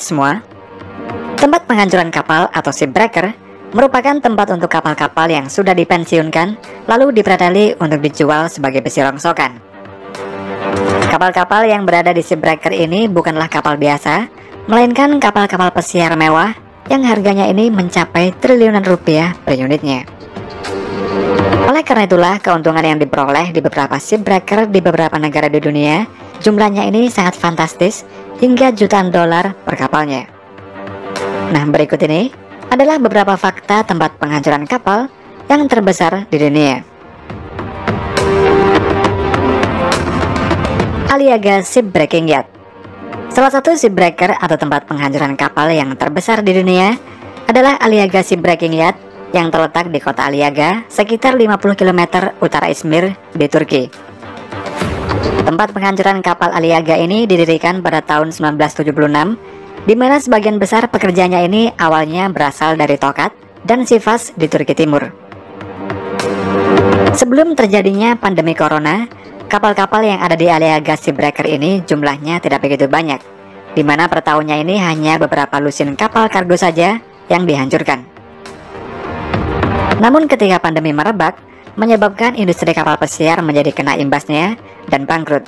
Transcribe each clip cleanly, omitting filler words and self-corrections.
Hai semua, tempat penghancuran kapal atau shipbreaker merupakan tempat untuk kapal-kapal yang sudah dipensiunkan lalu dipreteli untuk dijual sebagai besi rongsokan. Kapal-kapal yang berada di shipbreaker ini bukanlah kapal biasa, melainkan kapal-kapal pesiar mewah yang harganya ini mencapai triliunan rupiah per unitnya. Oleh karena itulah, keuntungan yang diperoleh di beberapa shipbreaker di beberapa negara di dunia jumlahnya ini sangat fantastis hingga jutaan dolar per kapalnya. Nah, berikut ini adalah beberapa fakta tempat penghancuran kapal yang terbesar di dunia. Aliaga Shipbreaking Yacht. Salah satu shipbreaker atau tempat penghancuran kapal yang terbesar di dunia adalah Aliaga Shipbreaking Yacht yang terletak di kota Aliaga, sekitar 50 km utara Izmir di Turki. Tempat penghancuran kapal Aliaga ini didirikan pada tahun 1976, di mana sebagian besar pekerjanya ini awalnya berasal dari Tokat dan Sivas di Turki Timur. Sebelum terjadinya pandemi corona, kapal-kapal yang ada di Aliaga Shipbreaker ini jumlahnya tidak begitu banyak, di mana per tahunnya ini hanya beberapa lusin kapal kargo saja yang dihancurkan. Namun ketika pandemi merebak, menyebabkan industri kapal pesiar menjadi kena imbasnya dan bangkrut.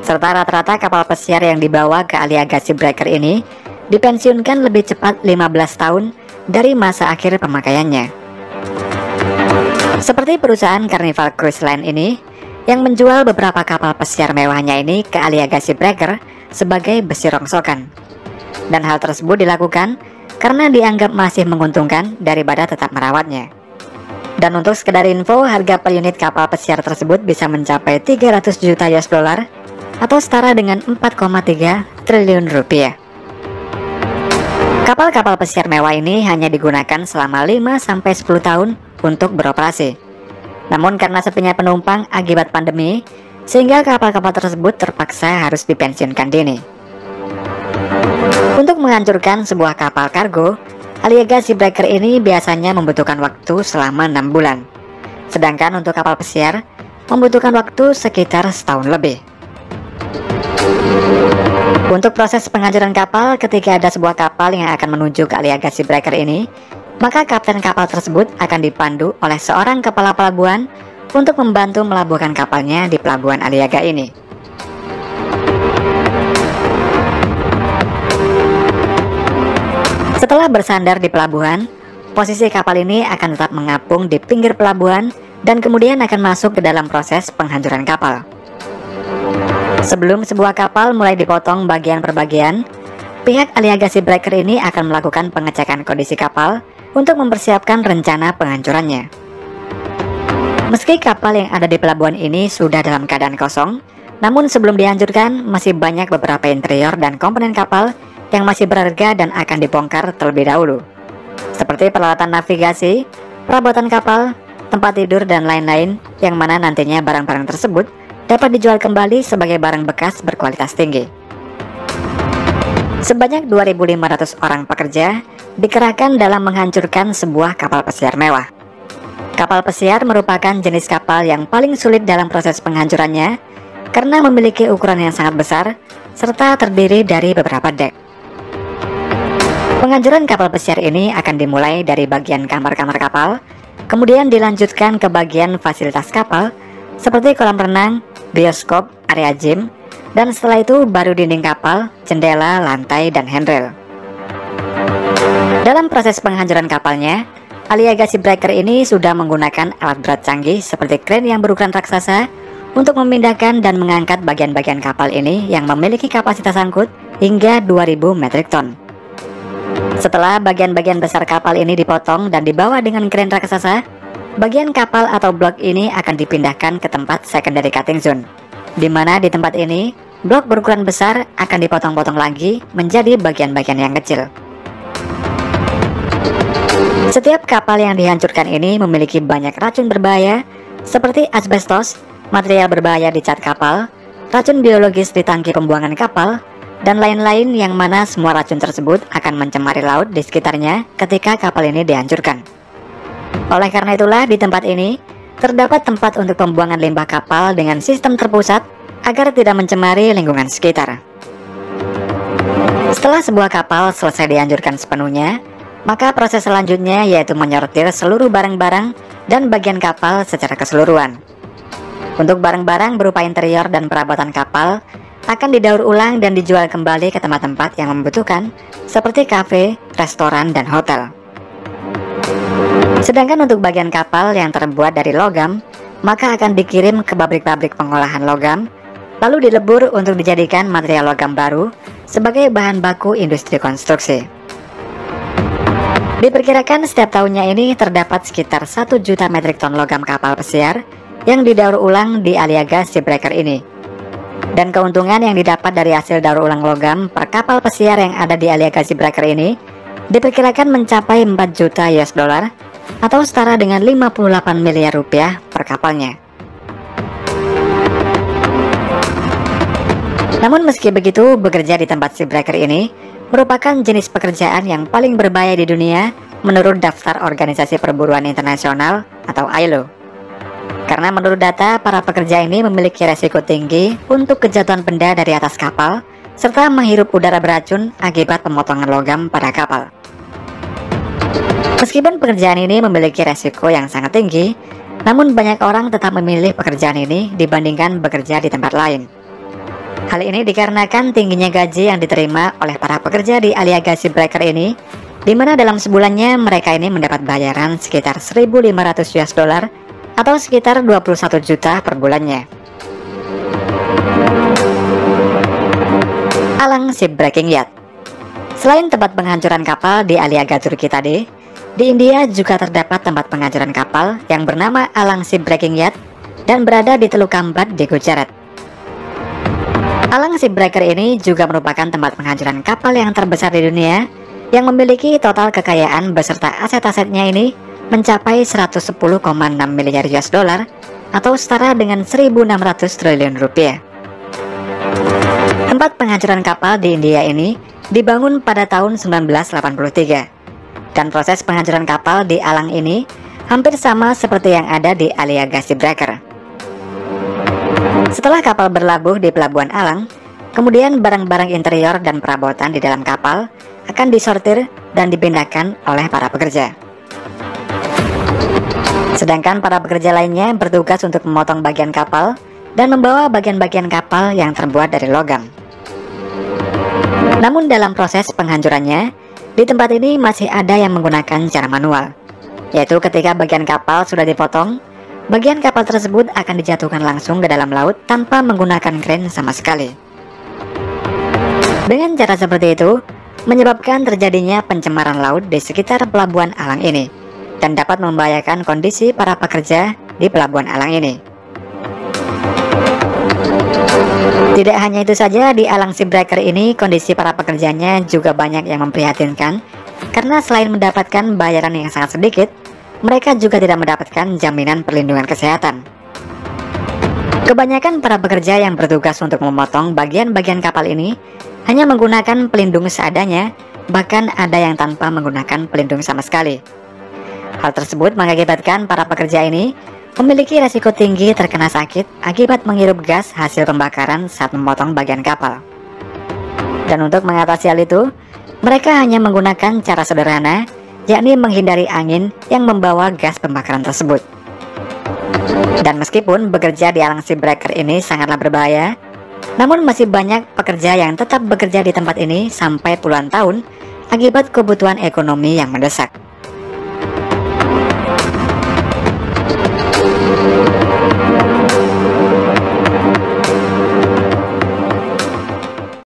Serta rata-rata kapal pesiar yang dibawa ke Aliaga Shipbreaker ini dipensiunkan lebih cepat 15 tahun dari masa akhir pemakaiannya. Seperti perusahaan Carnival Cruise Line ini yang menjual beberapa kapal pesiar mewahnya ini ke Aliaga Shipbreaker sebagai besi rongsokan. Dan hal tersebut dilakukan karena dianggap masih menguntungkan daripada tetap merawatnya. Dan untuk sekedar info, harga per unit kapal pesiar tersebut bisa mencapai 300 juta US dollar atau setara dengan 4,3 triliun rupiah. Kapal-kapal pesiar mewah ini hanya digunakan selama 5-10 tahun untuk beroperasi. Namun karena sepinya penumpang akibat pandemi, sehingga kapal-kapal tersebut terpaksa harus dipensiunkan dini. Untuk menghancurkan sebuah kapal kargo, Aliaga Shipbreaker ini biasanya membutuhkan waktu selama 6 bulan. Sedangkan untuk kapal pesiar membutuhkan waktu sekitar setahun lebih. Untuk proses penghancuran kapal, ketika ada sebuah kapal yang akan menuju ke Aliaga Shipbreaker ini, maka kapten kapal tersebut akan dipandu oleh seorang kepala pelabuhan untuk membantu melabuhkan kapalnya di pelabuhan Aliaga ini. Setelah bersandar di pelabuhan, posisi kapal ini akan tetap mengapung di pinggir pelabuhan dan kemudian akan masuk ke dalam proses penghancuran kapal. Sebelum sebuah kapal mulai dipotong bagian per bagian, pihak Aliaga Shipbreaker ini akan melakukan pengecekan kondisi kapal untuk mempersiapkan rencana penghancurannya. Meski kapal yang ada di pelabuhan ini sudah dalam keadaan kosong, namun sebelum dihancurkan masih banyak beberapa interior dan komponen kapal yang masih berharga dan akan dibongkar terlebih dahulu, seperti peralatan navigasi, perabotan kapal, tempat tidur, dan lain-lain, yang mana nantinya barang-barang tersebut dapat dijual kembali sebagai barang bekas berkualitas tinggi. Sebanyak 2.500 orang pekerja dikerahkan dalam menghancurkan sebuah kapal pesiar mewah. Kapal pesiar merupakan jenis kapal yang paling sulit dalam proses penghancurannya karena memiliki ukuran yang sangat besar serta terdiri dari beberapa dek. Penghancuran kapal pesiar ini akan dimulai dari bagian kamar-kamar kapal, kemudian dilanjutkan ke bagian fasilitas kapal seperti kolam renang, bioskop, area gym, dan setelah itu baru dinding kapal, jendela, lantai, dan handrail. Dalam proses penghancuran kapalnya, Aliaga Shipbreaker ini sudah menggunakan alat berat canggih seperti kren yang berukuran raksasa untuk memindahkan dan mengangkat bagian-bagian kapal ini yang memiliki kapasitas angkut hingga 2000 metrik ton. Setelah bagian-bagian besar kapal ini dipotong dan dibawa dengan kren raksasa, bagian kapal atau blok ini akan dipindahkan ke tempat secondary cutting zone, di mana di tempat ini blok berukuran besar akan dipotong-potong lagi menjadi bagian-bagian yang kecil. Setiap kapal yang dihancurkan ini memiliki banyak racun berbahaya seperti asbestos, material berbahaya di cat kapal, racun biologis di tangki pembuangan kapal, dan lain-lain, yang mana semua racun tersebut akan mencemari laut di sekitarnya ketika kapal ini dihancurkan. Oleh karena itulah di tempat ini terdapat tempat untuk pembuangan limbah kapal dengan sistem terpusat agar tidak mencemari lingkungan sekitar. Setelah sebuah kapal selesai dianjurkan sepenuhnya, maka proses selanjutnya yaitu menyortir seluruh barang-barang dan bagian kapal secara keseluruhan. Untuk barang-barang berupa interior dan perabotan kapal akan didaur ulang dan dijual kembali ke tempat-tempat yang membutuhkan, seperti kafe, restoran, dan hotel. Sedangkan untuk bagian kapal yang terbuat dari logam, maka akan dikirim ke pabrik-pabrik pengolahan logam, lalu dilebur untuk dijadikan material logam baru sebagai bahan baku industri konstruksi. Diperkirakan setiap tahunnya ini terdapat sekitar 1 juta metrik ton logam kapal pesiar yang didaur ulang di Aliaga Shipbreaker ini. Dan keuntungan yang didapat dari hasil daur ulang logam per kapal pesiar yang ada di Aliaga Shipbreaker ini diperkirakan mencapai 4 juta US dollar atau setara dengan 58 miliar rupiah per kapalnya. Namun meski begitu, bekerja di tempat shipbreaker ini merupakan jenis pekerjaan yang paling berbahaya di dunia menurut Daftar Organisasi Perburuan Internasional atau ILO. Karena menurut data, para pekerja ini memiliki resiko tinggi untuk kejatuhan benda dari atas kapal serta menghirup udara beracun akibat pemotongan logam pada kapal. Meskipun pekerjaan ini memiliki resiko yang sangat tinggi, namun banyak orang tetap memilih pekerjaan ini dibandingkan bekerja di tempat lain. Hal ini dikarenakan tingginya gaji yang diterima oleh para pekerja di Aliaga Shipbreaker ini, di mana dalam sebulannya mereka ini mendapat bayaran sekitar 1.500 US dollar atau sekitar 21 juta per bulannya. Alang Shipbreaking Yacht. Selain tempat penghancuran kapal di Aliaga Turki tadi, di India juga terdapat tempat penghancuran kapal yang bernama Alang Shipbreaking Yacht dan berada di Teluk Kambat di Gujarat. Alang Shipbreaker ini juga merupakan tempat penghancuran kapal yang terbesar di dunia yang memiliki total kekayaan beserta aset-asetnya ini mencapai 110,6 miliar US dollar atau setara dengan 1.600 triliun rupiah. Tempat penghancuran kapal di India ini dibangun pada tahun 1983 dan proses penghancuran kapal di Alang ini hampir sama seperti yang ada di Aliaga Shipbreaker. Setelah kapal berlabuh di Pelabuhan Alang, kemudian barang-barang interior dan perabotan di dalam kapal akan disortir dan dipindahkan oleh para pekerja. Sedangkan para pekerja lainnya bertugas untuk memotong bagian kapal dan membawa bagian-bagian kapal yang terbuat dari logam. Namun dalam proses penghancurannya, di tempat ini masih ada yang menggunakan cara manual, yaitu ketika bagian kapal sudah dipotong, bagian kapal tersebut akan dijatuhkan langsung ke dalam laut tanpa menggunakan kren sama sekali. Dengan cara seperti itu, menyebabkan terjadinya pencemaran laut di sekitar Pelabuhan Alang ini dan dapat membahayakan kondisi para pekerja di Pelabuhan Alang ini. Tidak hanya itu saja, di Alang Shipbreaker ini kondisi para pekerjanya juga banyak yang memprihatinkan, karena selain mendapatkan bayaran yang sangat sedikit, mereka juga tidak mendapatkan jaminan perlindungan kesehatan. Kebanyakan para pekerja yang bertugas untuk memotong bagian-bagian kapal ini hanya menggunakan pelindung seadanya, bahkan ada yang tanpa menggunakan pelindung sama sekali. Hal tersebut mengakibatkan para pekerja ini memiliki resiko tinggi terkena sakit akibat menghirup gas hasil pembakaran saat memotong bagian kapal. Dan untuk mengatasi hal itu, mereka hanya menggunakan cara sederhana, yakni menghindari angin yang membawa gas pembakaran tersebut. Dan meskipun bekerja di Alang Shipbreaker ini sangatlah berbahaya, namun masih banyak pekerja yang tetap bekerja di tempat ini sampai puluhan tahun akibat kebutuhan ekonomi yang mendesak.